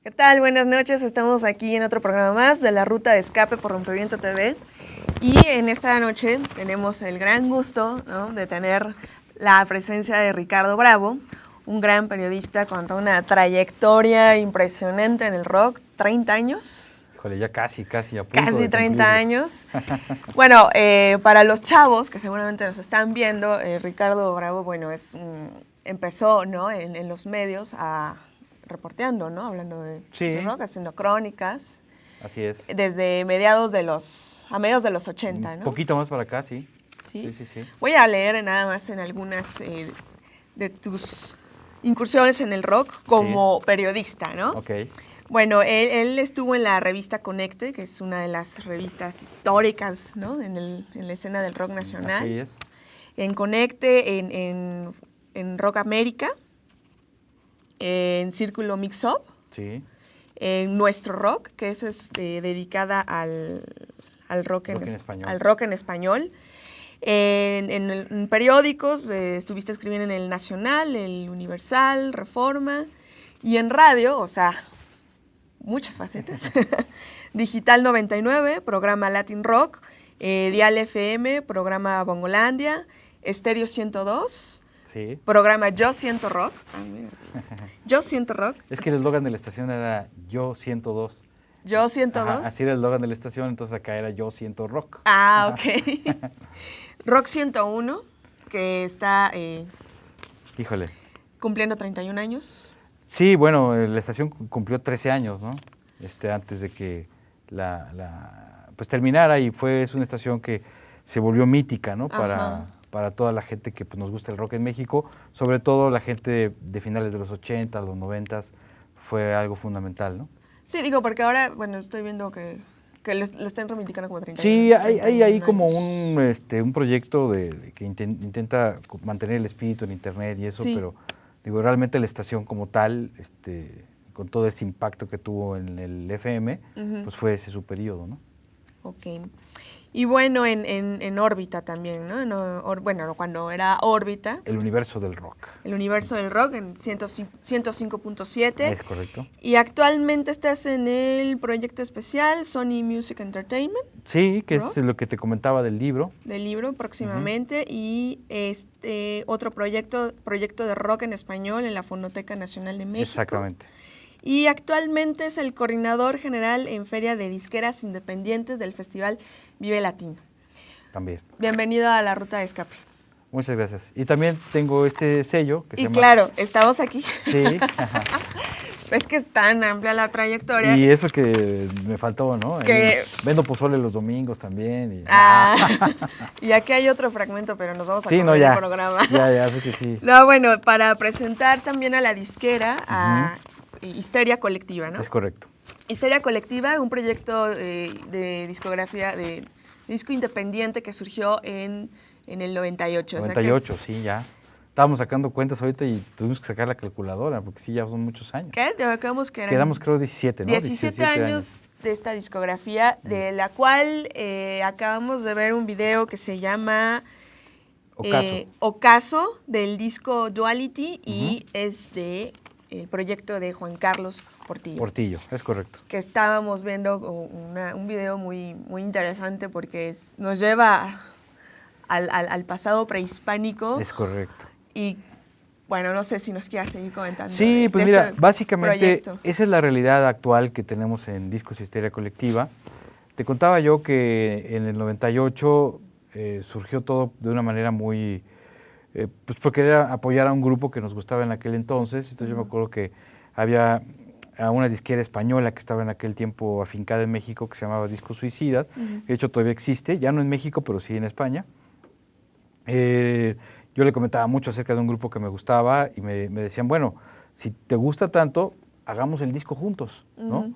¿Qué tal? Buenas noches, estamos aquí en otro programa más de la Ruta de Escape por Rompeviento TV y en esta noche tenemos el gran gusto, ¿no?, de tener la presencia de Ricardo Bravo, un gran periodista con toda una trayectoria impresionante en el rock, 30 años. Híjole, ya casi a punto Casi de 30 años. Bueno, para los chavos que seguramente nos están viendo, Ricardo Bravo, bueno, empezó, ¿no?, en los medios reporteando, ¿no?, hablando de rock, haciendo crónicas. Así es. Desde mediados de los 80, ¿no? Un poquito más para acá, sí. Sí. Sí. Voy a leer nada más en algunas de tus incursiones en el rock como periodista, ¿no? Ok. Bueno, él estuvo en la revista Conecte, que es una de las revistas históricas, ¿no?, en la escena del rock nacional. Así es. En Conecte, en Rock América, en Círculo Mix Up, Sí. en Nuestro Rock, que eso es dedicada al rock en español. En periódicos estuviste escribiendo en El Nacional, El Universal, Reforma, y en radio, o sea, muchas facetas. Digital 99, programa Latin Rock, Dial FM, programa Bongolandia, Estéreo 102, Sí. programa Yo Siento Rock. Yo Siento Rock. Es que el eslogan de la estación era Yo 102. Yo 102. Ajá, así era el eslogan de la estación, entonces acá era Yo Siento Rock. Ah, ok. Rock 101, que está Híjole. cumpliendo 31 años. Sí, bueno, la estación cumplió 13 años, ¿no? Antes de que pues terminara, y es una estación que se volvió mítica, ¿no? Para toda la gente que pues, nos gusta el rock en México, sobre todo la gente de finales de los 80, los 90, fue algo fundamental, ¿no? Sí, digo, porque ahora, bueno, estoy viendo que lo están reivindicando como 30 Sí, años. hay ahí como un proyecto que intenta mantener el espíritu en internet y eso, sí. Pero digo, realmente la estación como tal, con todo ese impacto que tuvo en el FM, pues fue ese su periodo, ¿no? Ok. Y bueno, en órbita también, ¿no? Bueno, cuando era órbita. El universo del rock. El universo del rock en 105.7. Es correcto. Y actualmente estás en el proyecto especial Sony Music Entertainment. Sí, que es lo que te comentaba del libro. Del libro próximamente. Y otro proyecto de rock en español en la Fonoteca Nacional de México. Exactamente. Y actualmente es el coordinador general en Feria de Disqueras Independientes del Festival Vive Latino. También. Bienvenido a la Ruta de Escape. Muchas gracias. Y también tengo este sello que se llama... claro, estamos aquí. Sí. Es que es tan amplia la trayectoria. Y eso que me faltó, ¿no? Vendo pozole los domingos también. Y aquí hay otro fragmento, pero nos vamos a comer el programa. Ya, sé que sí. No, bueno, para presentar también a la disquera, a Histeria Colectiva, ¿no? Es correcto. Histeria Colectiva, un proyecto de discografía, de disco independiente que surgió en el 98. 98, sí, ya. Estábamos sacando cuentas ahorita y tuvimos que sacar la calculadora, porque sí, ya son muchos años. ¿Qué? Quedamos creo 17, ¿no? 17 años de esta discografía, de la cual acabamos de ver un video que se llama Ocaso, del disco Duality, y es el proyecto de Juan Carlos Portillo. Portillo, es correcto. Que estábamos viendo un video muy, muy interesante porque nos lleva al pasado prehispánico. Es correcto. Y bueno, no sé si nos quieras seguir comentando. Sí, pues mira, básicamente proyecto. Esa es la realidad actual que tenemos en Discos Histeria Colectiva. Te contaba yo que en el 98 surgió todo de una manera muy... pues porque era apoyar a un grupo que nos gustaba en aquel entonces. Entonces yo me acuerdo que había una disquera española que estaba en aquel tiempo afincada en México que se llamaba Discos Suicidas. De hecho todavía existe, ya no en México, pero sí en España. Yo le comentaba mucho acerca de un grupo que me gustaba y me decían, bueno, si te gusta tanto, hagamos el disco juntos, ¿no?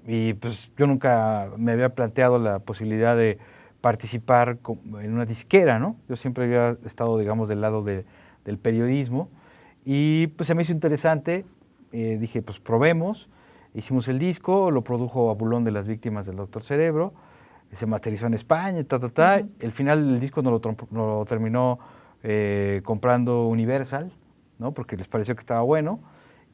Y pues yo nunca me había planteado la posibilidad de participar en una disquera, ¿no? Yo siempre había estado, digamos, del lado del periodismo y pues se me hizo interesante. Dije, pues probemos. Hicimos el disco, lo produjo Abulón de las Víctimas del Doctor Cerebro, se masterizó en España, El final del disco nos lo terminó comprando Universal, ¿no? Porque les pareció que estaba bueno.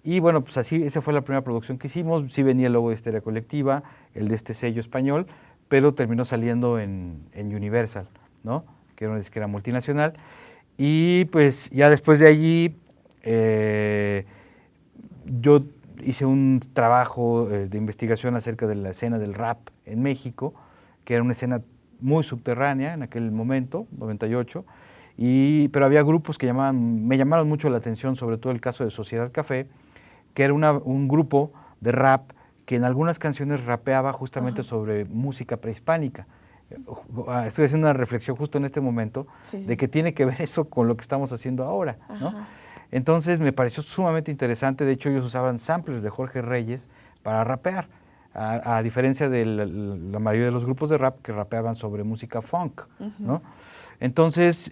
Y bueno, pues así, esa fue la primera producción que hicimos. Sí venía el logo de Histeria Colectiva, el de este sello español, pero terminó saliendo en Universal, ¿no? Que era una disquera multinacional. Y pues ya después de allí, yo hice un trabajo de investigación acerca de la escena del rap en México, que era una escena muy subterránea en aquel momento, 98, pero había grupos que me llamaron mucho la atención, sobre todo el caso de Sociedad Café, que era un grupo de rap que en algunas canciones rapeaba justamente sobre música prehispánica. Estoy haciendo una reflexión justo en este momento de que tiene que ver eso con lo que estamos haciendo ahora, ¿no? Entonces me pareció sumamente interesante. De hecho, ellos usaban samplers de Jorge Reyes para rapear, a diferencia de la mayoría de los grupos de rap que rapeaban sobre música funk, ¿no? Entonces,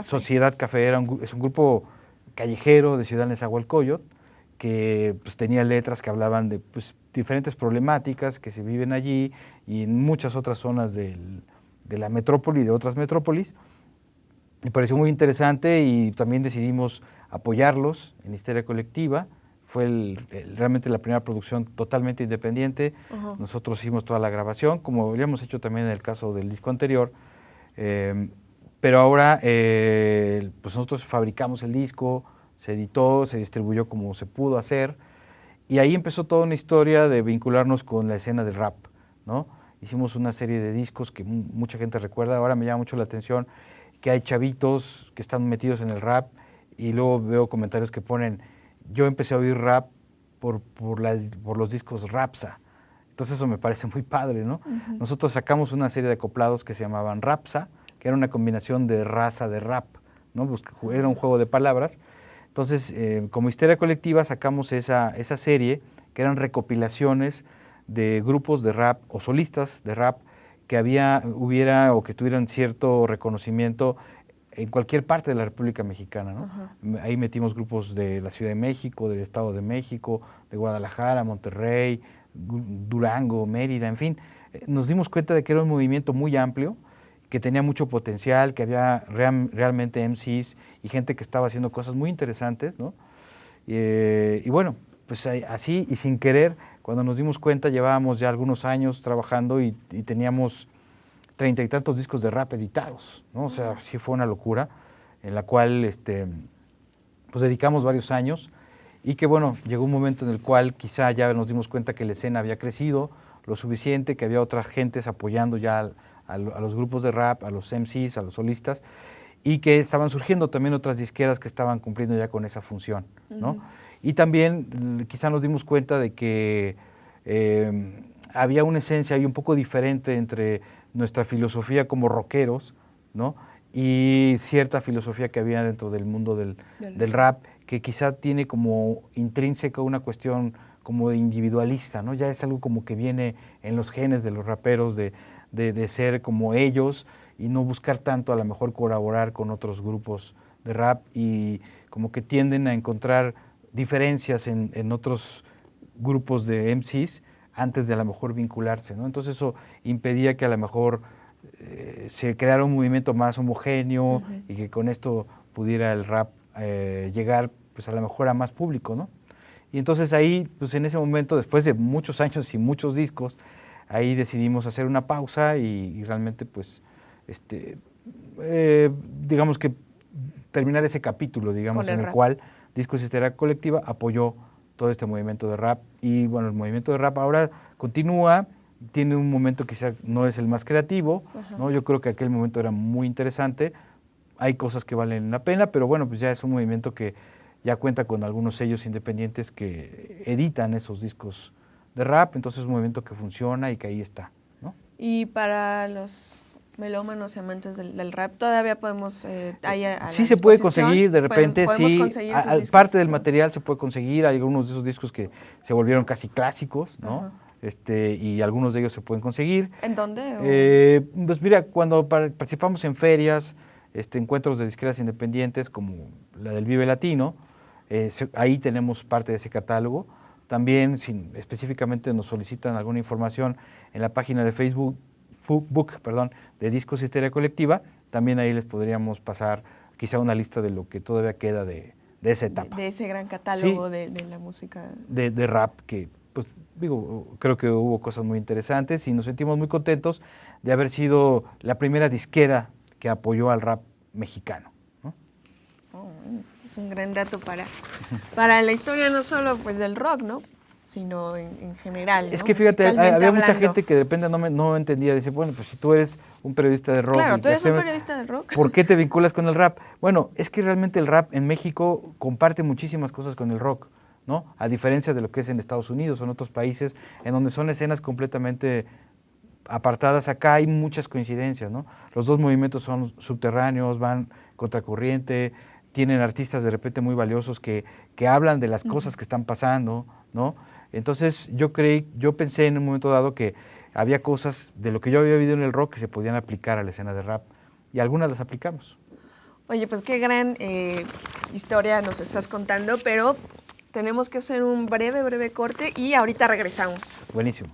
Sociedad Café es un grupo callejero de Ciudad Nezahualcóyotl que pues, tenía letras que hablaban de pues, diferentes problemáticas que se viven allí y en muchas otras zonas de la metrópoli y de otras metrópolis. Me pareció muy interesante y también decidimos apoyarlos en Histeria Colectiva. Fue realmente la primera producción totalmente independiente. Nosotros hicimos toda la grabación, como habíamos hecho también en el caso del disco anterior. Pero ahora pues nosotros fabricamos el disco, se editó, se distribuyó como se pudo hacer, y ahí empezó toda una historia de vincularnos con la escena del rap, ¿no? Hicimos una serie de discos que mucha gente recuerda. Ahora me llama mucho la atención que hay chavitos que están metidos en el rap, y luego veo comentarios que ponen, yo empecé a oír rap por los discos Rapsa. Entonces eso me parece muy padre, ¿no? Nosotros sacamos una serie de acoplados que se llamaban Rapsa, que era una combinación de raza de rap, ¿no? Pues, era un juego de palabras. Entonces, como Histeria Colectiva sacamos esa serie, que eran recopilaciones de grupos de rap o solistas de rap que hubiera o que tuvieran cierto reconocimiento en cualquier parte de la República Mexicana, ¿no? Ahí metimos grupos de la Ciudad de México, del Estado de México, de Guadalajara, Monterrey, Durango, Mérida, en fin. Nos dimos cuenta de que era un movimiento muy amplio, que tenía mucho potencial, que había realmente MCs y gente que estaba haciendo cosas muy interesantes, ¿no? Y bueno, pues así y sin querer, cuando nos dimos cuenta, llevábamos ya algunos años trabajando y teníamos 30 y tantos discos de rap editados, ¿no? O sea, sí fue una locura, en la cual pues dedicamos varios años, y que bueno, llegó un momento en el cual quizá ya nos dimos cuenta que la escena había crecido lo suficiente, que había otras gentes apoyando ya a los grupos de rap, a los MCs, a los solistas, y que estaban surgiendo también otras disqueras que estaban cumpliendo ya con esa función, ¿no? Y también quizá nos dimos cuenta de que había una esencia ahí un poco diferente entre nuestra filosofía como rockeros, ¿no? Y cierta filosofía que había dentro del mundo del rap, que quizá tiene como intrínseca una cuestión como de individualista, ¿no? Ya es algo como que viene en los genes de los raperos de ser como ellos y no buscar tanto a lo mejor colaborar con otros grupos de rap, y como que tienden a encontrar diferencias en otros grupos de MCs antes de a lo mejor vincularse, ¿no? Entonces eso impedía que a lo mejor se creara un movimiento más homogéneo y que con esto pudiera el rap llegar pues a lo mejor a más público, ¿no? Y entonces ahí, pues en ese momento, después de muchos años y muchos discos, ahí decidimos hacer una pausa y realmente pues digamos que terminar ese capítulo, digamos, en el cual Discos Histeria Colectiva apoyó todo este movimiento de rap. Y bueno, el movimiento de rap ahora continúa, tiene un momento quizá no es el más creativo, ¿no? Yo creo que aquel momento era muy interesante, hay cosas que valen la pena, pero bueno, pues ya es un movimiento que ya cuenta con algunos sellos independientes que editan esos discos de rap, entonces es un movimiento que funciona y que ahí está, ¿no? Y para los melómanos y amantes del rap, todavía podemos sí se puede conseguir, de repente podemos conseguir esos discos, parte del material se puede conseguir, hay algunos de esos discos que se volvieron casi clásicos, ¿no? Y algunos de ellos se pueden conseguir. ¿En dónde? Pues mira, cuando participamos en ferias, encuentros de disqueras independientes como la del Vive Latino, ahí tenemos parte de ese catálogo. También, si específicamente nos solicitan alguna información en la página de Facebook, de Discos Histeria Colectiva, también ahí les podríamos pasar quizá una lista de lo que todavía queda de de esa etapa. De ese gran catálogo de la música. De rap, que pues digo, creo que hubo cosas muy interesantes y nos sentimos muy contentos de haber sido la primera disquera que apoyó al rap mexicano, ¿no? Oh, es un gran dato para la historia no solo pues del rock, ¿no? Sino en general, ¿no? Es que fíjate, había mucha gente que de repente no entendía, dice, bueno, pues si tú eres un periodista de rock... Claro, tú eres un periodista de rock. ¿Por qué te vinculas con el rap? Bueno, es que realmente el rap en México comparte muchísimas cosas con el rock, ¿no? A diferencia de lo que es en Estados Unidos o en otros países, en donde son escenas completamente apartadas. Acá hay muchas coincidencias, ¿no? Los dos movimientos son subterráneos, van contracorriente, tienen artistas de repente muy valiosos que hablan de las cosas que están pasando, ¿no? Entonces yo pensé en un momento dado que había cosas de lo que yo había vivido en el rock que se podían aplicar a la escena de rap y algunas las aplicamos. Oye, pues qué gran historia nos estás contando, pero tenemos que hacer un breve corte y ahorita regresamos. Buenísimo.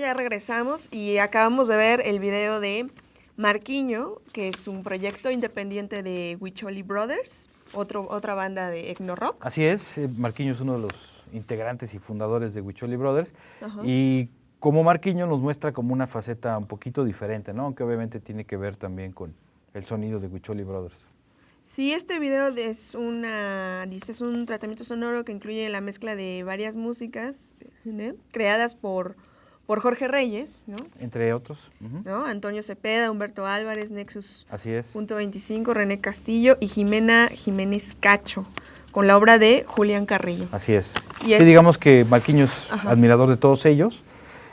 ya regresamos y acabamos de ver el video de Marquiño, que es un proyecto independiente de Huicholi Brothers, otra banda de etno rock. Así es, Marquiño es uno de los integrantes y fundadores de Huicholi Brothers, y como Marquiño nos muestra como una faceta un poquito diferente, ¿no? Aunque obviamente tiene que ver también con el sonido de Huicholi Brothers. Sí, este video es un tratamiento sonoro que incluye la mezcla de varias músicas, ¿no?, creadas por Jorge Reyes, ¿no? Entre otros. ¿No? Antonio Cepeda, Humberto Álvarez, Nexus. Así es. .25, René Castillo y Jimena Jiménez Cacho, con la obra de Julián Carrillo. Así es. Sí, digamos que Marquiño es admirador de todos ellos,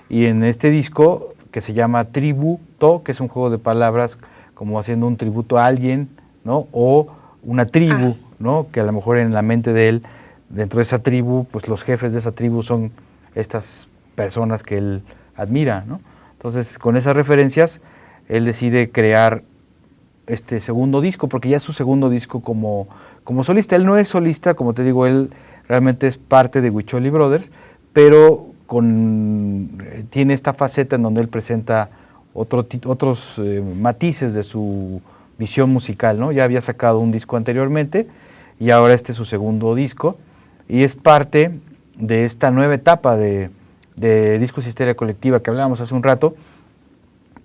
y en este disco, que se llama Tributo, que es un juego de palabras como haciendo un tributo a alguien, ¿no? O una tribu, ¿no? Que a lo mejor en la mente de él, dentro de esa tribu, pues los jefes de esa tribu son estas personas que él admira, ¿no? Entonces, con esas referencias, él decide crear este segundo disco, porque ya es su segundo disco como solista. Él no es solista, como te digo, él realmente es parte de Huicholi Brothers, pero tiene esta faceta en donde él presenta otros matices de su visión musical, ¿no? Ya había sacado un disco anteriormente y ahora este es su segundo disco, y es parte de esta nueva etapa de Discos Histeria Colectiva que hablábamos hace un rato,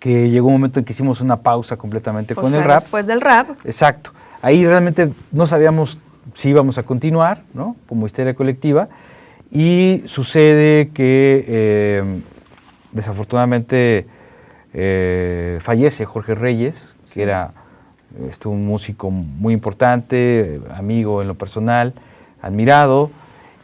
que llegó un momento en que hicimos una pausa completamente con el rap. Después del rap. Exacto. Ahí realmente no sabíamos si íbamos a continuar, ¿no? Como Histeria Colectiva, y sucede que desafortunadamente fallece Jorge Reyes, que era un músico muy importante, amigo en lo personal, admirado,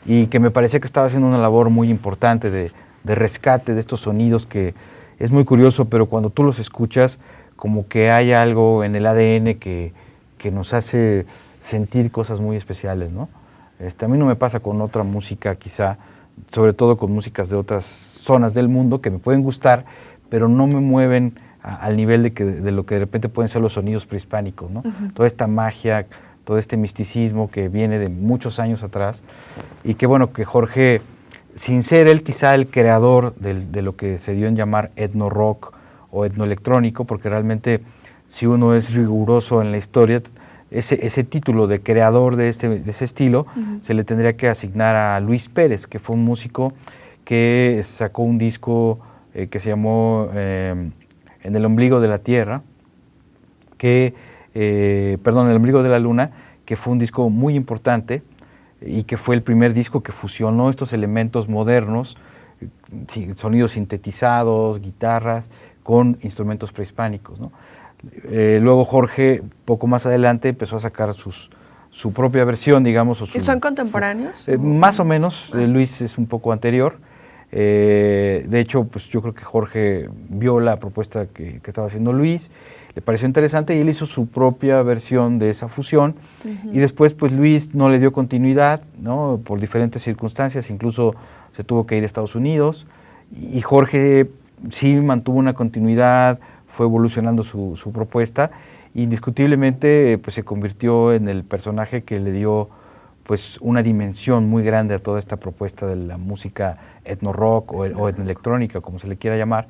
y que me parecía que estaba haciendo una labor muy importante de rescate de estos sonidos, que es muy curioso, pero cuando tú los escuchas, como que hay algo en el ADN que nos hace sentir cosas muy especiales, ¿no? A mí no me pasa con otra música, quizá, sobre todo con músicas de otras zonas del mundo que me pueden gustar, pero no me mueven al nivel de lo que de repente pueden ser los sonidos prehispánicos, ¿no? Toda esta magia, todo este misticismo que viene de muchos años atrás, y que bueno, que Jorge, sin ser él quizá el creador de lo que se dio en llamar etno rock o etno electrónico, porque realmente si uno es riguroso en la historia, ese título de creador de ese estilo se le tendría que asignar a Luis Pérez, que fue un músico que sacó un disco que se llamó En el ombligo de la tierra, En el ombligo de la luna, que fue un disco muy importante y que fue el primer disco que fusionó estos elementos modernos, sonidos sintetizados, guitarras, con instrumentos prehispánicos, ¿no? Luego Jorge, poco más adelante, empezó a sacar su propia versión, digamos. ¿Y son contemporáneos? Más o menos, Luis es un poco anterior. De hecho, pues yo creo que Jorge vio la propuesta que estaba haciendo Luis, le pareció interesante y él hizo su propia versión de esa fusión, y después pues Luis no le dio continuidad, ¿no? Por diferentes circunstancias, incluso se tuvo que ir a Estados Unidos, y Jorge sí mantuvo una continuidad, fue evolucionando su propuesta, e indiscutiblemente pues se convirtió en el personaje que le dio pues una dimensión muy grande a toda esta propuesta de la música etno rock o etno electrónica, como se le quiera llamar.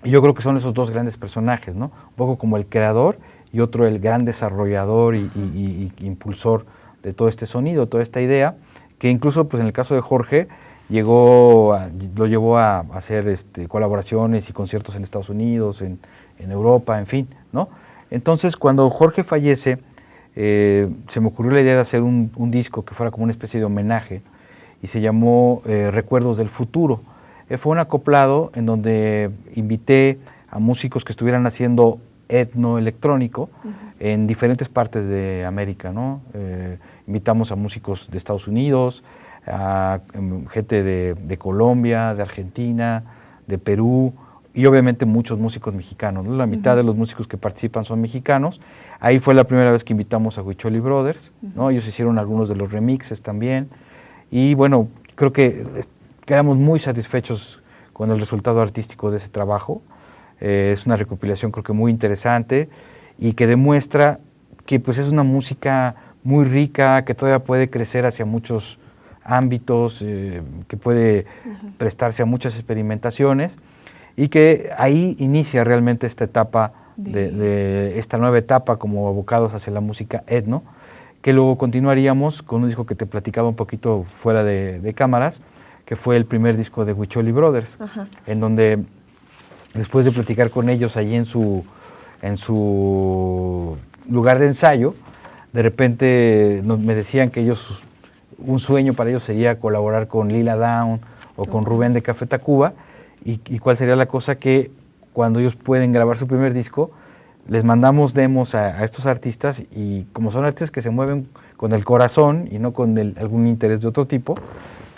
Y yo creo que son esos dos grandes personajes, ¿no? Un poco como el creador y otro el gran desarrollador y impulsor de todo este sonido, toda esta idea, que incluso pues en el caso de Jorge lo llevó a hacer colaboraciones y conciertos en Estados Unidos, en Europa, en fin, ¿no? Entonces cuando Jorge fallece, se me ocurrió la idea de hacer un disco que fuera como una especie de homenaje, y se llamó Recuerdos del Futuro. Fue un acoplado en donde invité a músicos que estuvieran haciendo etno electrónico en diferentes partes de América, ¿no? Invitamos a músicos de Estados Unidos, a gente de Colombia, de Argentina, de Perú, y obviamente muchos músicos mexicanos, ¿no? La mitad de los músicos que participan son mexicanos. Ahí fue la primera vez que invitamos a Huicholi Brothers, ¿no? Ellos hicieron algunos de los remixes también, y bueno, creo que quedamos muy satisfechos con el resultado artístico de ese trabajo. Es una recopilación creo que muy interesante y que demuestra que pues es una música muy rica, que todavía puede crecer hacia muchos ámbitos, que puede prestarse a muchas experimentaciones, y que ahí inicia realmente esta etapa, de esta nueva etapa como abocados hacia la música etno, que luego continuaríamos con un disco que te platicaba un poquito fuera de cámaras, que fue el primer disco de Huichol y Brothers, en donde después de platicar con ellos allí en su lugar de ensayo, de repente me decían que ellos, un sueño para ellos sería colaborar con Lila Downs o con Rubén de Café Tacuba, y cuál sería la cosa, que cuando ellos pueden grabar su primer disco, les mandamos demos a estos artistas, y como son artistas que se mueven con el corazón y no con algún interés de otro tipo,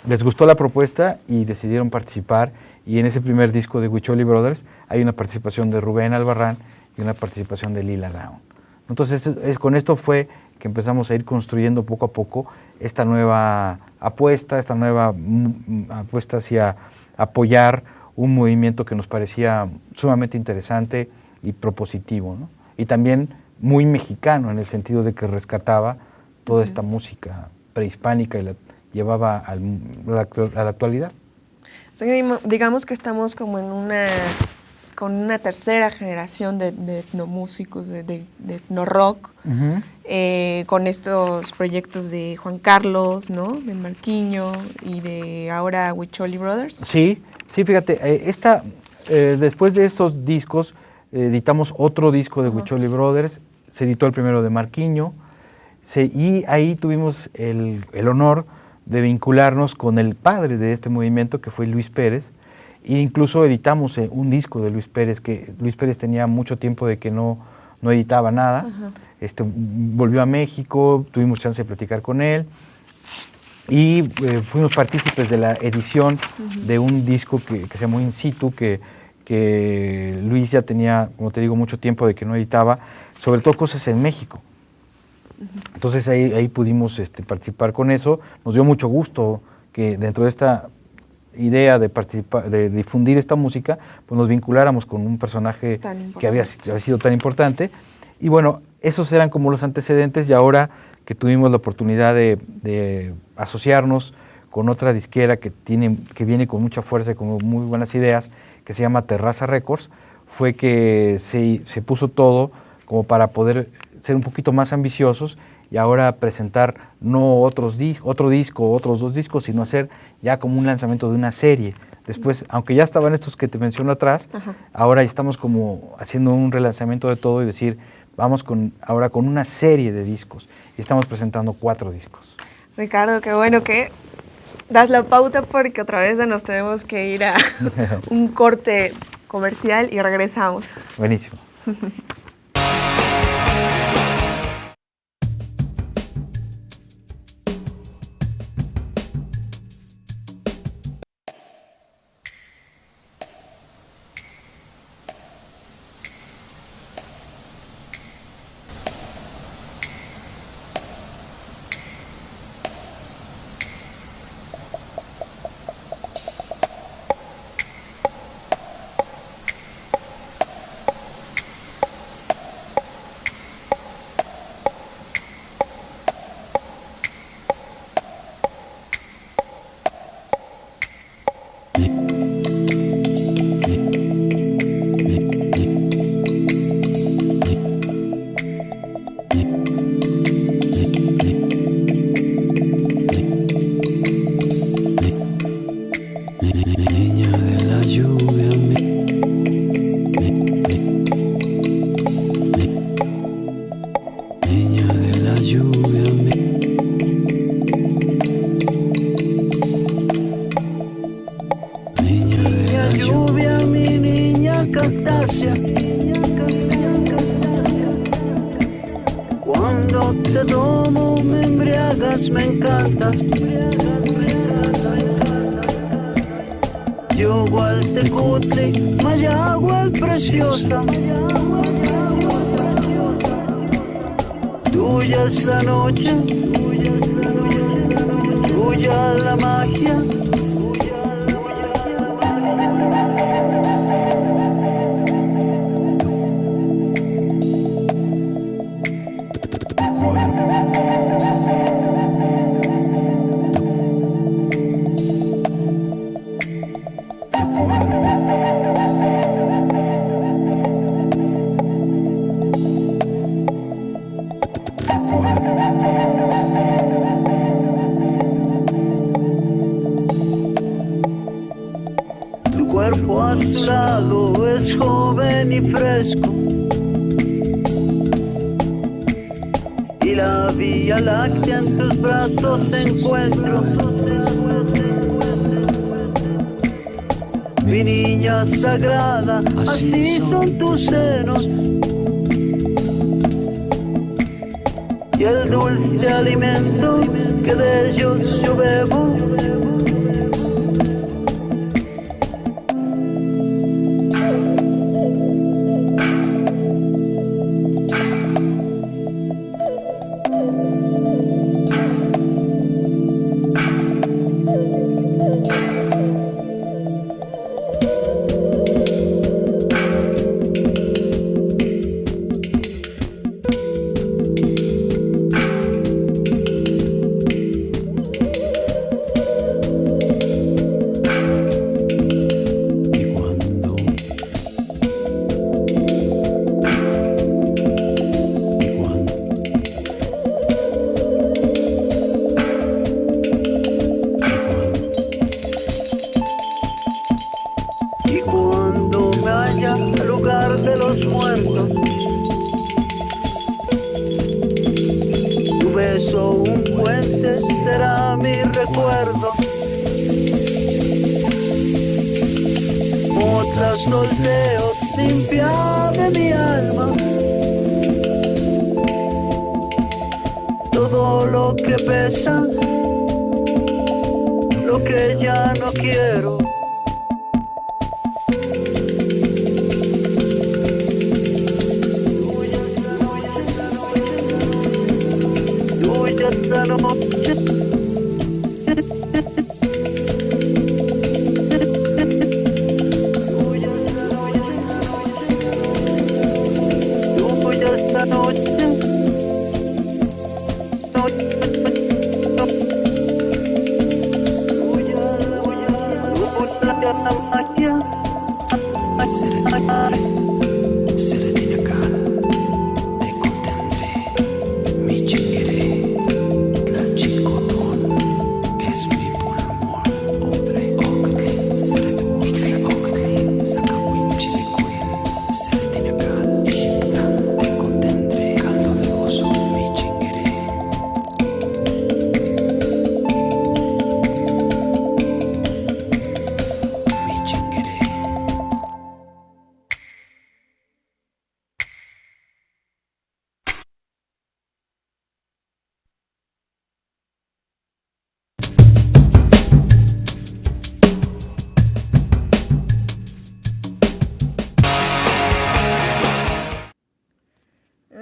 les gustó la propuesta y decidieron participar, y en ese primer disco de Huichol y Brothers hay una participación de Rubén Albarrán y una participación de Lila Downs. Entonces con esto fue que empezamos a ir construyendo poco a poco esta nueva apuesta hacia apoyar un movimiento que nos parecía sumamente interesante y propositivo, ¿no? Y también muy mexicano, en el sentido de que rescataba toda esta música prehispánica y la llevaba a la actualidad. O sea, digamos que estamos como con una tercera generación de etnomúsicos, de etno-rock, con estos proyectos de Juan Carlos, ¿no? De Marquiño y de ahora Huichol y Brothers. Sí, fíjate, después de estos discos editamos otro disco de Huichol y Brothers, se editó el primero de Marquiño, y ahí tuvimos el honor de vincularnos con el padre de este movimiento, que fue Luis Pérez, e incluso editamos un disco de Luis Pérez, que Luis Pérez tenía mucho tiempo de que no editaba nada. Volvió a México, tuvimos chance de platicar con él, y fuimos partícipes de la edición de un disco que se llamó In Situ, que Luis ya tenía, como te digo, mucho tiempo de que no editaba, sobre todo cosas en México. Entonces ahí pudimos participar con eso. Nos dio mucho gusto que dentro de esta idea de difundir esta música, pues nos vinculáramos con un personaje que había sido tan importante. Y bueno, esos eran como los antecedentes, y ahora que tuvimos la oportunidad de asociarnos con otra disquera que viene con mucha fuerza y con muy buenas ideas, que se llama Terraza Records, fue que se puso todo como para poder ser un poquito más ambiciosos, y ahora presentar no otro disco, otros 2 discos, sino hacer ya como un lanzamiento de una serie. Después, aunque ya estaban estos que te menciono atrás, ahora estamos como haciendo un relanzamiento de todo y decir, vamos ahora con una serie de discos, y estamos presentando 4 discos. Ricardo, qué bueno que das la pauta, porque otra vez nos tenemos que ir a un corte comercial y regresamos. Buenísimo. Cuando te tomo me embriagas, me encantas. Yo al Tecutli, Mayagua preciosa. Tuya esa noche, tuya la magia. y fresco, y la Vía Láctea en tus brazos encuentro. Mi niña sagrada, así son tus senos, y el dulce alimento que de ellos yo bebo.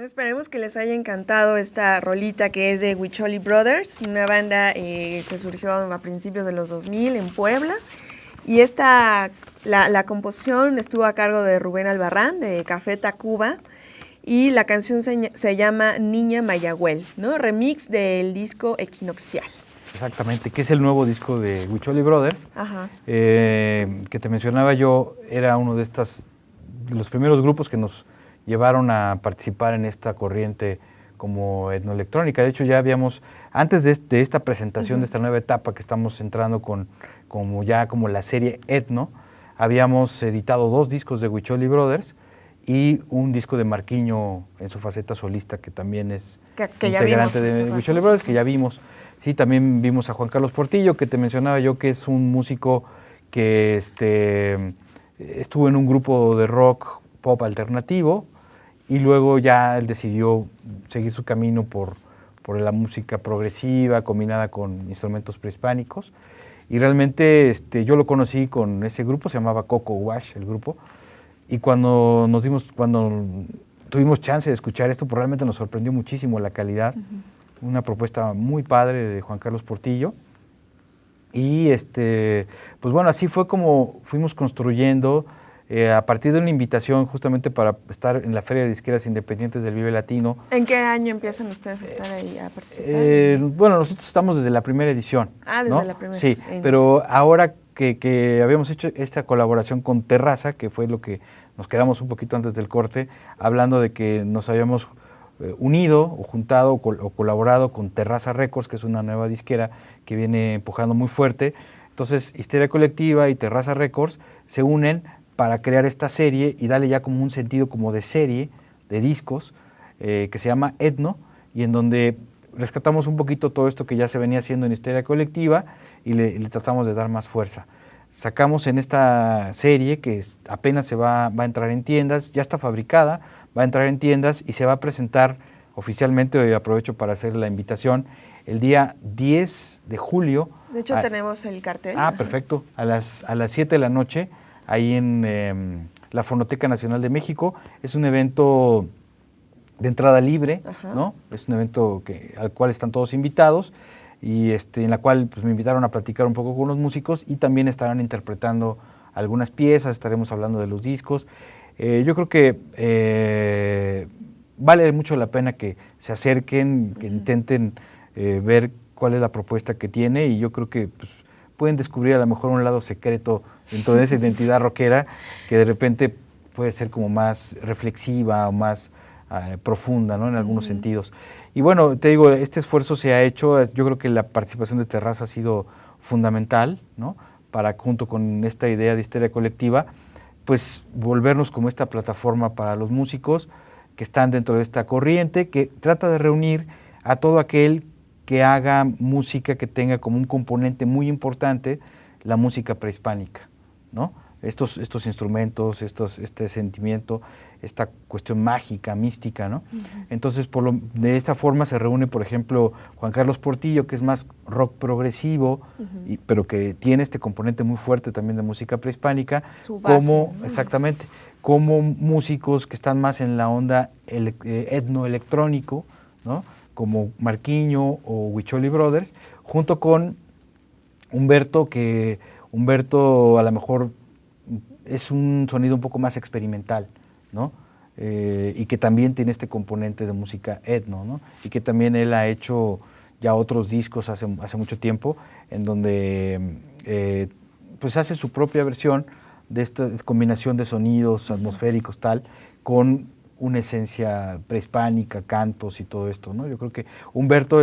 Esperemos que les haya encantado esta rolita que es de Huicholi Brothers, una banda que surgió a principios de los 2000 en Puebla. Y la composición estuvo a cargo de Rubén Albarrán, de Café Tacuba, y la canción se llama Niña Mayagüel, ¿no? Remix del disco Equinoccial. Exactamente, que es el nuevo disco de Huicholi Brothers. Ajá. Que te mencionaba yo, era uno de los primeros grupos que nos llevaron a participar en esta corriente como etnoelectrónica. De hecho, ya habíamos, antes de esta presentación, de esta nueva etapa que estamos entrando como la serie etno, habíamos editado 2 discos de Huicholi Brothers y un disco de Marquiño en su faceta solista, que también es integrante de Huicholi Brothers, que ya vimos. Sí, también vimos a Juan Carlos Portillo, que te mencionaba yo, que es un músico que estuvo en un grupo de rock pop alternativo, y luego ya él decidió seguir su camino por la música progresiva combinada con instrumentos prehispánicos, y realmente yo lo conocí con ese grupo, se llamaba Coco Wash el grupo, y cuando tuvimos chance de escuchar esto, pues realmente nos sorprendió muchísimo la calidad, una propuesta muy padre de Juan Carlos Portillo, y pues bueno, así fue como fuimos construyendo. A partir de una invitación justamente para estar en la Feria de Disqueras Independientes del Vive Latino. ¿En qué año empiezan ustedes a estar ahí a participar? Bueno, nosotros estamos desde la primera edición. Ah, desde la primera. Sí, pero ahora que habíamos hecho esta colaboración con Terraza, que fue lo que nos quedamos un poquito antes del corte, hablando de que nos habíamos unido o juntado o colaborado con Terraza Records, que es una nueva disquera que viene empujando muy fuerte. Entonces, Histeria Colectiva y Terraza Records se unen para crear esta serie y darle ya como un sentido como de serie, de discos, que se llama Etno, y en donde rescatamos un poquito todo esto que ya se venía haciendo en Histeria Colectiva y le tratamos de dar más fuerza. Sacamos en esta serie, que apenas va a entrar en tiendas, ya está fabricada, va a entrar en tiendas y se va a presentar oficialmente, hoy aprovecho para hacer la invitación, el día 10 de julio. De hecho, tenemos el cartel. Perfecto, a las 7 de la noche, ahí en la Fonoteca Nacional de México. Es un evento de entrada libre, ¿no? Es un evento al cual están todos invitados y en la cual pues, me invitaron a platicar un poco con los músicos y también estarán interpretando algunas piezas, estaremos hablando de los discos. Yo creo que vale mucho la pena que se acerquen, que intenten ver cuál es la propuesta que tiene, y yo creo que pues, pueden descubrir a lo mejor un lado secreto dentro de esa identidad rockera que de repente puede ser como más reflexiva o más profunda, ¿no? En algunos sentidos. Y bueno, te digo, este esfuerzo se ha hecho, yo creo que la participación de Terraza ha sido fundamental, ¿no? Para, junto con esta idea de Histeria Colectiva, pues volvernos como esta plataforma para los músicos que están dentro de esta corriente, que trata de reunir a todo aquel que haga música que tenga como un componente muy importante la música prehispánica, ¿no? Estos instrumentos, este sentimiento, esta cuestión mágica, mística, ¿no? Entonces, de esta forma se reúne, por ejemplo, Juan Carlos Portillo, que es más rock progresivo, pero que tiene este componente muy fuerte también de música prehispánica, su base, como, ¿no? exactamente, como músicos que están más en la onda etnoelectrónico, ¿no? Como Marquiño o Huicholi Brothers, junto con Humberto, que Humberto a lo mejor es un sonido un poco más experimental, ¿no? Y que también tiene este componente de música etno, ¿no? Y que también él ha hecho ya otros discos hace mucho tiempo, en donde pues hace su propia versión de esta combinación de sonidos atmosféricos, tal, con una esencia prehispánica, cantos y todo esto, ¿no? Yo creo que Humberto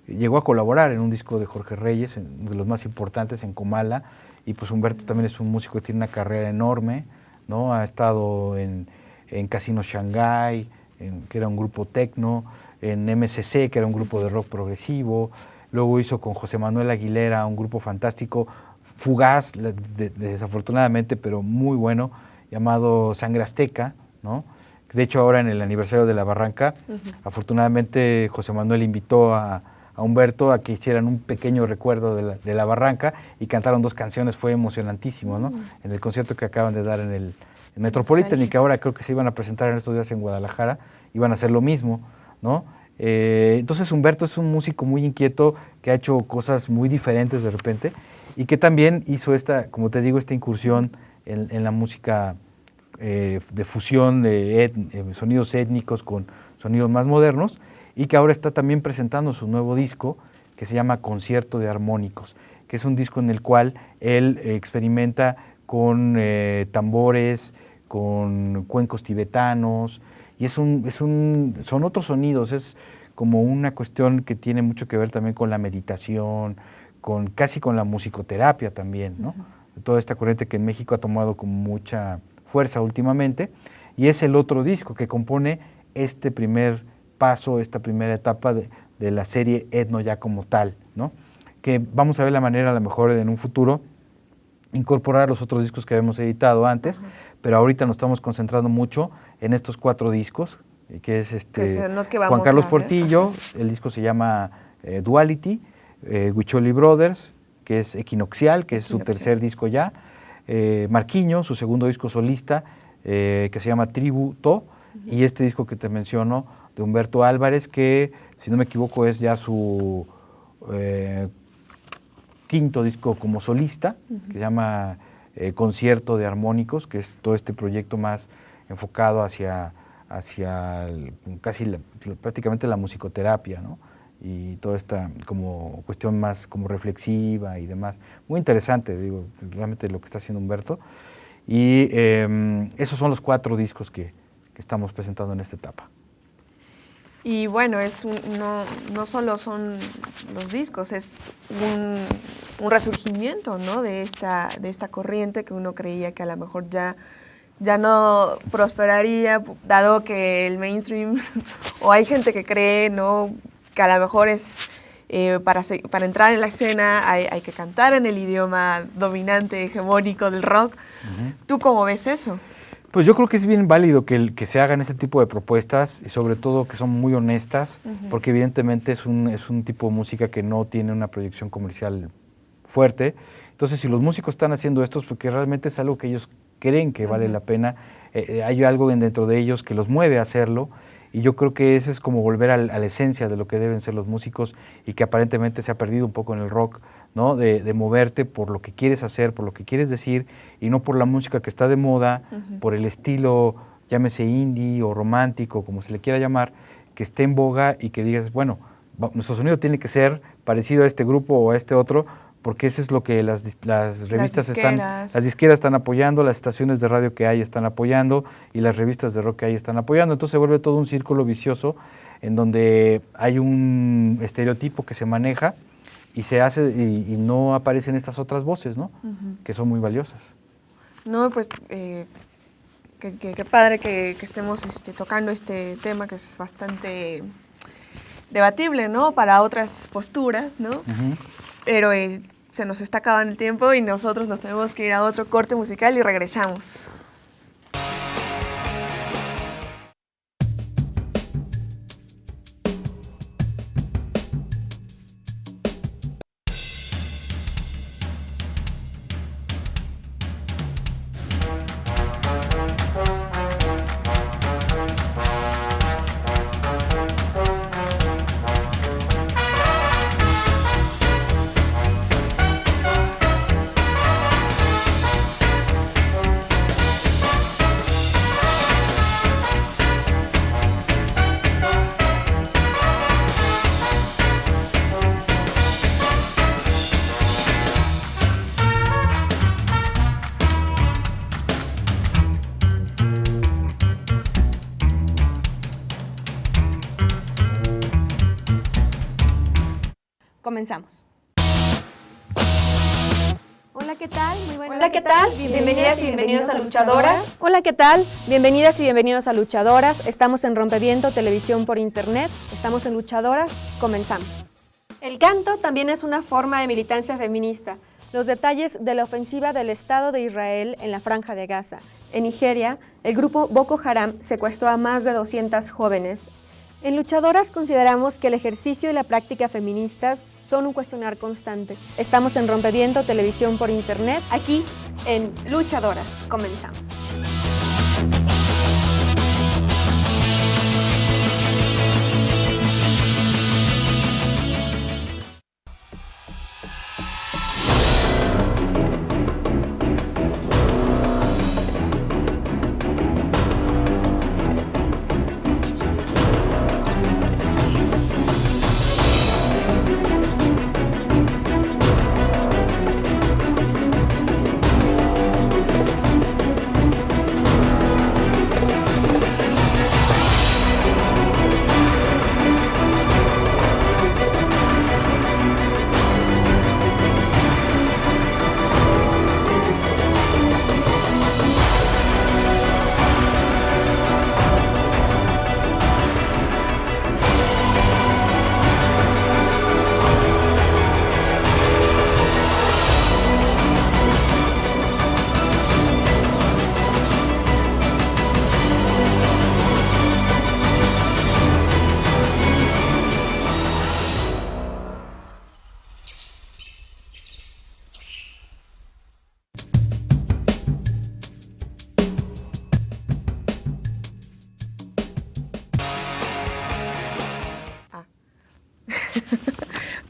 llegó a colaborar en un disco de Jorge Reyes, de los más importantes, en Comala, y pues Humberto también es un músico que tiene una carrera enorme, ¿no? Ha estado en Casino Shanghái, que era un grupo tecno, en MCC, que era un grupo de rock progresivo, luego hizo con José Manuel Aguilera un grupo fantástico, fugaz, desafortunadamente, pero muy bueno, llamado Sangre Azteca, ¿no? De hecho, ahora en el aniversario de La Barranca, afortunadamente José Manuel invitó a Humberto a que hicieran un pequeño recuerdo de la Barranca y cantaron 2 canciones, fue emocionantísimo, ¿no? En el concierto que acaban de dar en el Metropolitan, y que ahora creo que se iban a presentar en estos días en Guadalajara, iban a hacer lo mismo, ¿no? Entonces Humberto es un músico muy inquieto que ha hecho cosas muy diferentes de repente y que también hizo como te digo, esta incursión en la música de fusión de sonidos étnicos con sonidos más modernos, y que ahora está también presentando su nuevo disco que se llama Concierto de Armónicos, que es un disco en el cual él experimenta con tambores, con cuencos tibetanos, y son otros sonidos, es como una cuestión que tiene mucho que ver también con la meditación, casi con la musicoterapia también, ¿no? Toda esta corriente que en México ha tomado con mucha fuerza últimamente, y es el otro disco que compone este primer paso, esta primera etapa de la serie Etno ya como tal, ¿no? Que vamos a ver la manera a lo mejor en un futuro incorporar los otros discos que habíamos editado antes, pero ahorita nos estamos concentrando mucho en estos 4 discos, que es Juan Carlos Portillo, el disco se llama Duality, Huicholi Brothers, que es Equinoxial, que es su tercer disco ya, Marquiño, su segundo disco solista, que se llama Tributo, y este disco que te menciono, de Humberto Álvarez, que, si no me equivoco, es ya su 5º disco como solista, que se llama Concierto de Armónicos, que es todo este proyecto más enfocado hacia prácticamente la musicoterapia, ¿no? Y toda esta como cuestión más como reflexiva y demás. Muy interesante, digo, realmente lo que está haciendo Humberto. Y esos son los 4 discos que estamos presentando en esta etapa. Y bueno, no solo son los discos, es un resurgimiento, ¿no? de esta corriente que uno creía que a lo mejor ya no prosperaría, dado que el mainstream, o hay gente que cree, ¿no? que a lo mejor es para entrar en la escena hay que cantar en el idioma dominante, hegemónico del rock. ¿Tú cómo ves eso? Pues yo creo que es bien válido que se hagan este tipo de propuestas y sobre todo que son muy honestas, porque evidentemente es un tipo de música que no tiene una proyección comercial fuerte. Entonces, si los músicos están haciendo esto es porque realmente es algo que ellos creen que vale la pena, hay algo dentro de ellos que los mueve a hacerlo, y yo creo que ese es como volver a la esencia de lo que deben ser los músicos y que aparentemente se ha perdido un poco en el rock, ¿no? De moverte por lo que quieres hacer, por lo que quieres decir, y no por la música que está de moda, por el estilo, llámese indie o romántico, como se le quiera llamar, que esté en boga y que digas, bueno, nuestro sonido tiene que ser parecido a este grupo o a este otro, porque eso es lo que las revistas las disqueras están apoyando, las estaciones de radio que hay están apoyando y las revistas de rock que hay están apoyando. Entonces se vuelve todo un círculo vicioso en donde hay un estereotipo que se maneja y se hace y no aparecen estas otras voces, ¿no? Que son muy valiosas. No, pues qué padre que estemos tocando este tema que es bastante debatible, ¿no? Para otras posturas, ¿no? Pero se nos está acabando el tiempo y nosotros nos tenemos que ir a otro corte musical y regresamos. Comenzamos. Hola, ¿qué tal? Muy buenas. Hola, ¿qué tal? Bienvenidas y bienvenidos a Luchadoras. Hola, ¿qué tal? Bienvenidas y bienvenidos a Luchadoras. Estamos en Rompeviento, televisión por internet. Estamos en Luchadoras. Comenzamos. El canto también es una forma de militancia feminista. Los detalles de la ofensiva del Estado de Israel en la Franja de Gaza. En Nigeria, el grupo Boko Haram secuestró a más de 200 jóvenes. En Luchadoras consideramos que el ejercicio y la práctica feministas son un cuestionar constante. Estamos en Rompeviento, televisión por internet, aquí en Luchadoras. Comenzamos.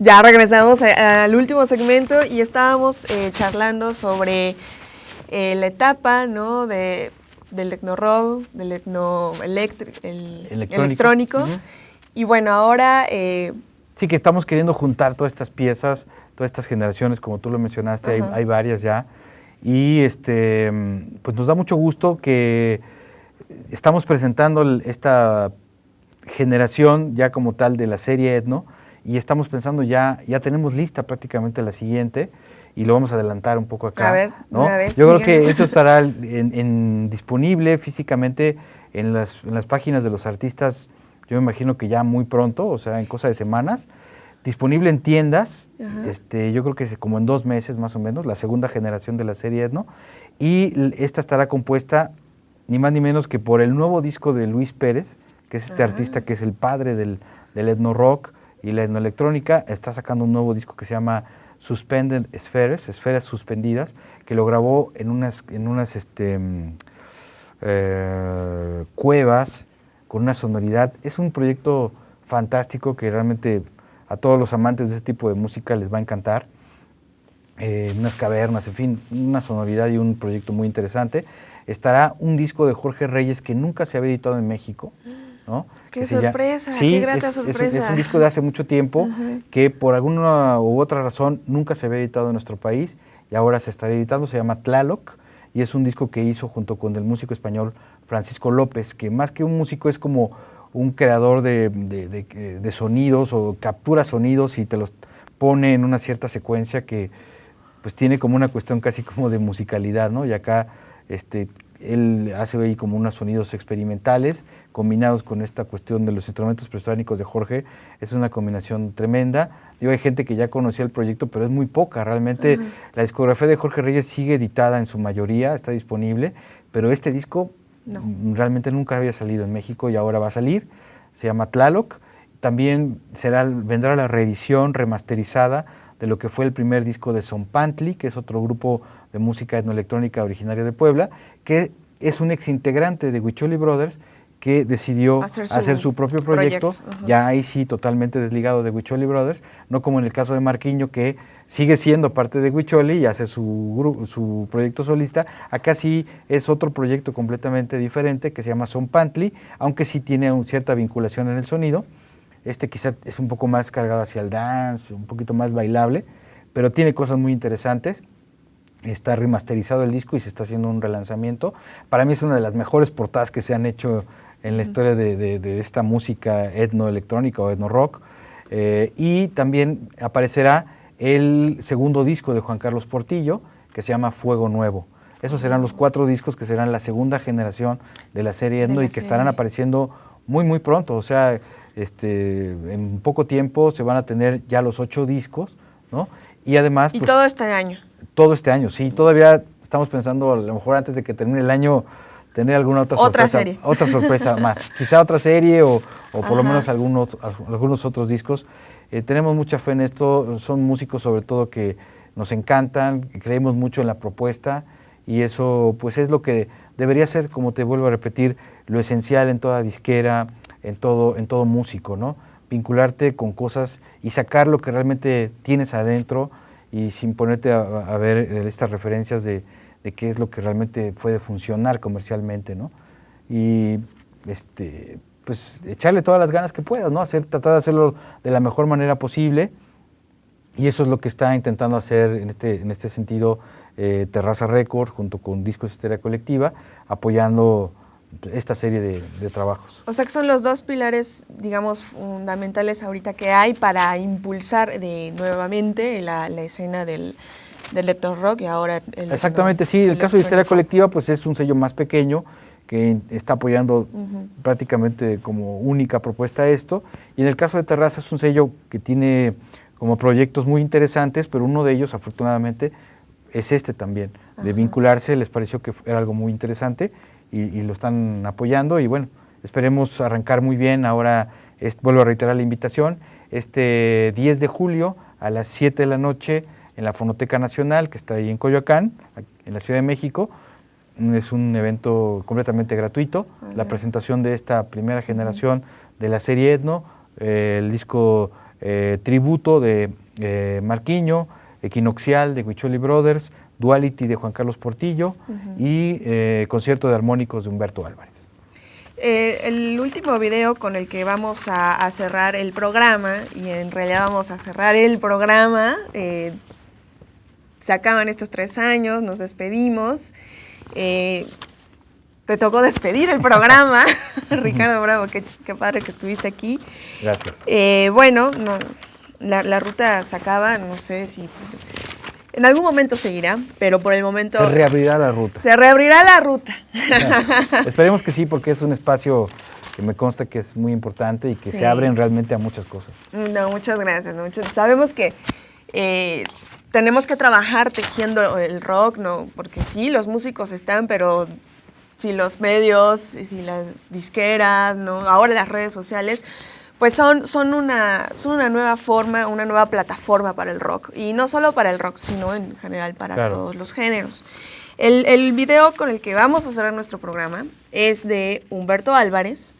Ya regresamos al último segmento y estábamos charlando sobre la etapa, ¿no? del etno-rock, del electrónico. Y bueno, ahora... sí, que estamos queriendo juntar todas estas piezas, todas estas generaciones, como tú lo mencionaste, hay varias ya. Y pues nos da mucho gusto que estamos presentando esta generación ya como tal de la serie etno, y estamos pensando ya tenemos lista prácticamente la siguiente, y lo vamos a adelantar un poco acá. A ver, ¿no? una vez. Yo creo que eso estará disponible físicamente en las páginas de los artistas, yo me imagino que ya muy pronto, o sea, en cosa de semanas, disponible en tiendas, yo creo que es como en 2 meses más o menos, la segunda generación de la serie Etno, y esta estará compuesta ni más ni menos que por el nuevo disco de Luis Pérez, que es este artista que es el padre del etno rock y la etnoelectrónica. Está sacando un nuevo disco que se llama Suspended Spheres, esferas suspendidas, que lo grabó en unas cuevas con una sonoridad. Es un proyecto fantástico que realmente a todos los amantes de este tipo de música les va a encantar. Unas cavernas, en fin, una sonoridad y un proyecto muy interesante. Estará un disco de Jorge Reyes que nunca se había editado en México, ¿no? ¡Qué sorpresa! Sí, ¡qué grata sorpresa! Es un disco de hace mucho tiempo que por alguna u otra razón nunca se había editado en nuestro país y ahora se estará editando. Se llama Tlaloc y es un disco que hizo junto con el músico español Francisco López, que más que un músico es como un creador de sonidos o captura sonidos y te los pone en una cierta secuencia que pues tiene como una cuestión casi como de musicalidad, ¿no? Y acá él hace ahí como unos sonidos experimentales combinados con esta cuestión de los instrumentos prehispánicos de Jorge. Es una combinación tremenda. Digo, hay gente que ya conocía el proyecto, pero es muy poca. Realmente la discografía de Jorge Reyes sigue editada en su mayoría, está disponible, pero este disco realmente nunca había salido en México y ahora va a salir. Se llama Tlaloc. También vendrá la reedición remasterizada de lo que fue el primer disco de Zompantli, que es otro grupo de música etnoelectrónica originario de Puebla, que es un exintegrante de Huicholi Brothers, que decidió hacer su propio proyecto, ya ahí sí totalmente desligado de Huicholi Brothers, no como en el caso de Marquiño, que sigue siendo parte de Huicholi y hace su proyecto solista. Acá sí es otro proyecto completamente diferente que se llama Zompantli, aunque sí tiene cierta vinculación en el sonido. Quizá es un poco más cargado hacia el dance, un poquito más bailable, pero tiene cosas muy interesantes. Está remasterizado el disco y se está haciendo un relanzamiento. Para mí es una de las mejores portadas que se han hecho en la historia de esta música etnoelectrónica o etno rock. Y también aparecerá el segundo disco de Juan Carlos Portillo, que se llama Fuego Nuevo. Esos serán los 4 discos que serán la segunda generación de la serie etno y que estarán apareciendo muy, muy pronto. O sea, en poco tiempo se van a tener ya los 8 discos, ¿no? Y además... Y pues, todo este año. Todo este año, sí. Todavía estamos pensando, a lo mejor antes de que termine el año, tener alguna otra sorpresa. Serie. Otra sorpresa más. Quizá otra serie o por lo menos algunos otros discos. Tenemos mucha fe en esto. Son músicos sobre todo que nos encantan, creemos mucho en la propuesta y eso pues es lo que debería ser, como te vuelvo a repetir, lo esencial en toda disquera, en todo músico, ¿no? Vincularte con cosas y sacar lo que realmente tienes adentro y sin ponerte a ver estas referencias de qué es lo que realmente puede funcionar comercialmente, ¿no? Y pues echarle todas las ganas que puedas, ¿no? Tratar de hacerlo de la mejor manera posible, y eso es lo que está intentando hacer en este sentido Terraza Record junto con Discos Histeria Colectiva, apoyando esta serie de trabajos. O sea que son los 2 pilares, digamos, fundamentales ahorita que hay para impulsar nuevamente la escena del etno rock y ahora Exactamente, sí. El caso de Histeria Colectiva pues es un sello más pequeño que está apoyando prácticamente como única propuesta esto, y en el caso de Terraza es un sello que tiene como proyectos muy interesantes, pero uno de ellos afortunadamente es también, de vincularse. Les pareció que era algo muy interesante y lo están apoyando, y bueno, esperemos arrancar muy bien. Ahora vuelvo a reiterar la invitación, 10 de julio a las 7 de la noche en la Fonoteca Nacional, que está ahí en Coyoacán, en la Ciudad de México. Es un evento completamente gratuito, la presentación de esta primera generación de la serie Etno, el disco tributo de Marquiño, Equinoxial de Huicholi Brothers, Duality de Juan Carlos Portillo y concierto de armónicos de Humberto Álvarez. El último video con el que vamos a cerrar el programa, y en realidad vamos a cerrar el programa, se acaban estos 3 años, nos despedimos. Te tocó despedir el programa, Ricardo Bravo, qué padre que estuviste aquí. Gracias. Bueno, la ruta se acaba, no sé si en algún momento seguirá, pero por el momento... Se reabrirá la ruta. Se reabrirá la ruta. Esperemos que sí, porque es un espacio que me consta que es muy importante y que se abren realmente a muchas cosas. No, muchas gracias. ¿No? Sabemos que tenemos que trabajar tejiendo el rock, ¿no? Porque sí, los músicos están, pero si los medios, si las disqueras, ¿no? Ahora las redes sociales, pues son una nueva forma, una nueva plataforma para el rock. Y no solo para el rock, sino en general para todos los géneros. El video con el que vamos a cerrar nuestro programa es de Humberto Álvarez,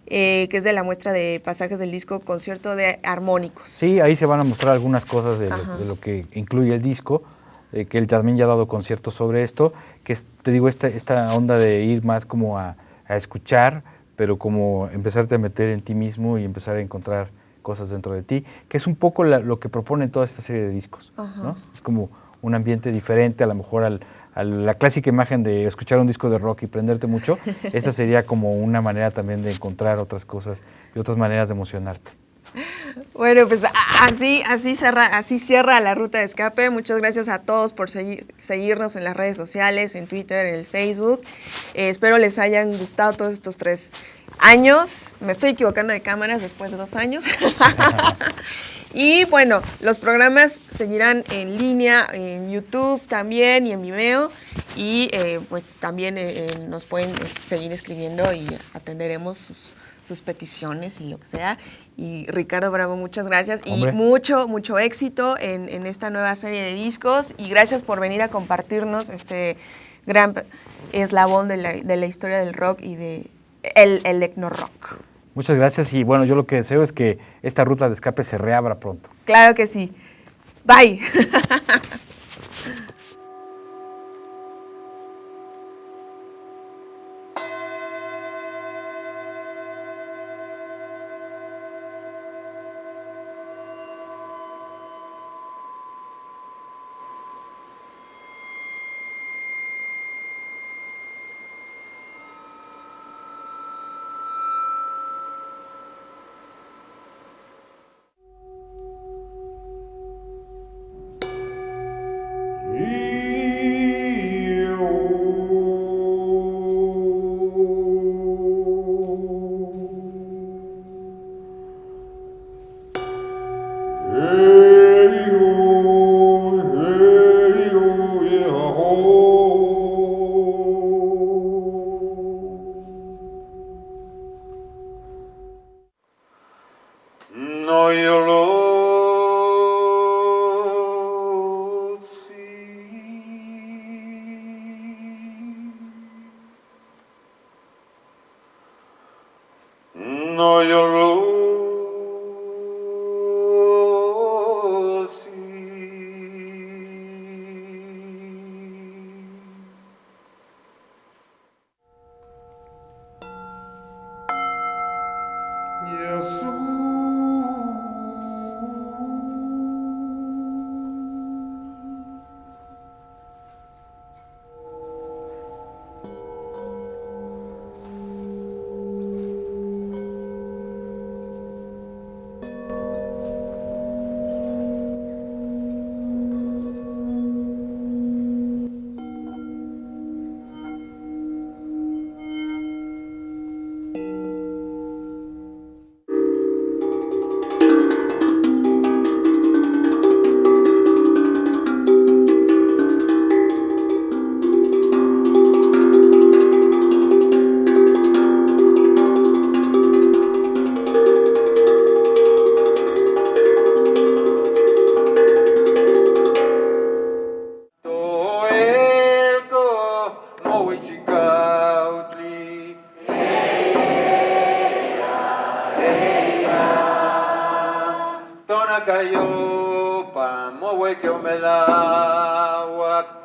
que es de la muestra de pasajes del disco Concierto de Armónicos. Sí, ahí se van a mostrar algunas cosas de lo que incluye el disco, que él también ya ha dado conciertos sobre esto, que es, te digo, esta onda de ir más como a escuchar, pero como empezarte a meter en ti mismo y empezar a encontrar cosas dentro de ti, que es un poco lo que propone toda esta serie de discos, ¿no? Es como un ambiente diferente, a lo mejor a la clásica imagen de escuchar un disco de rock y prenderte mucho. Esta sería como una manera también de encontrar otras cosas y otras maneras de emocionarte. Bueno, pues así cierra la ruta de escape. Muchas gracias a todos por seguirnos en las redes sociales, en Twitter, en el Facebook. Espero les hayan gustado todos estos 3 años. Me estoy equivocando de cámaras después de 2 años. Y bueno, los programas seguirán en línea, en YouTube también y en Vimeo. Y pues también nos pueden seguir escribiendo y atenderemos sus peticiones y lo que sea. Y Ricardo Bravo, muchas gracias. Hombre. Y mucho éxito en esta nueva serie de discos. Y gracias por venir a compartirnos este gran eslabón de la historia del rock y de el etno rock. Muchas gracias y bueno, yo lo que deseo es que esta ruta de escape se reabra pronto. Claro que sí. Bye. Cayó pa mo we que me da